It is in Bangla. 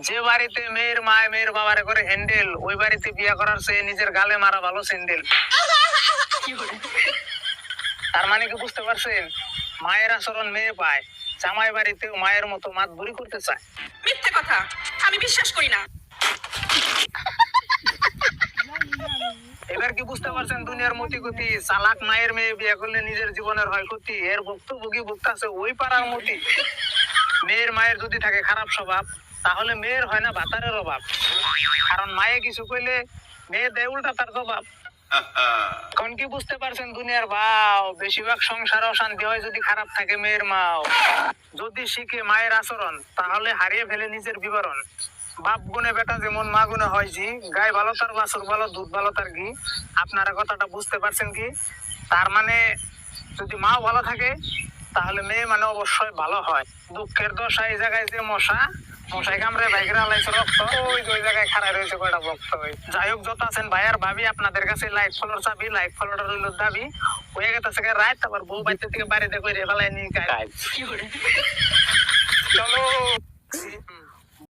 যে বাড়িতে মেয়ের মায় মেয়ের বাবারে করে হ্যান্ডেল, ওই বাড়িতে বিয়ে করার চেয়ে নিজের গালে মারা ভালো স্যান্ডেল। তার মানে কি বুঝতে পারছেন? মায়ের আচরণ মেয়ে পায়, জামাই বাড়িতেও মায়ের মতো মাত বুড়ি করতে চায়। মিথ্যে কথা, আমি বিশ্বাস করি না। এবার কি বুঝতে পারছেন দুনিয়ার মতি গতি? চালাক মায়ের মেয়ে বিয়ে করলে নিজের জীবনের হয় ক্ষতি, এর ভুক্তভোগী ভুগতাছে ওই পাড়ার মতি। মেয়ের মায়ের যদি থাকে খারাপ স্বভাব, তাহলে মেয়ের হয় না ভাতারের অভাব। কারণ মায়ে কিছু কইলে মেয়ে দেয় উল্টা তার জবাব। এখন কি বুঝতে পারছেন দুনিয়ার ভাও? বেশিরভাগ সংসার অশান্তি হয় যদি খারাপ থাকে মেয়ের মাও। যদি শিখে মায়ের আচরণ, তাহলে হারিয়ে ফেলে নিজের বিবরণ। বাপ গুণে বেটা যেমন মা গুণে হয় জি, গায়ে ভালো তার বাছুর ভালো, দুধ ভালো তার ঘি। আপনারা কথাটা বুঝতে পারছেন কি? তার মানে যদি মাও ভালো থাকে, তাহলে মেয়ে মানে অবশ্যই ভালো হয়। দুঃখের দশা এই জায়গায় যে মশা, মশাই কামড়ে বাইকরা লাইছে রক্ত, ওই যে ওই জায়গায় খাড়াই রয়েছে কয়টা ভক্ত। যাই হোক, যত আছেন ভাইয়ার ভাবি, আপনাদের কাছে লাইক ফলোর চাবি, লাইক ফলোটা রইল দাবি। হয়ে গেছে রাত, আবার বউ বাড়িতে থেকে বাড়িতে করে ফেলায় নিয়ে চলো।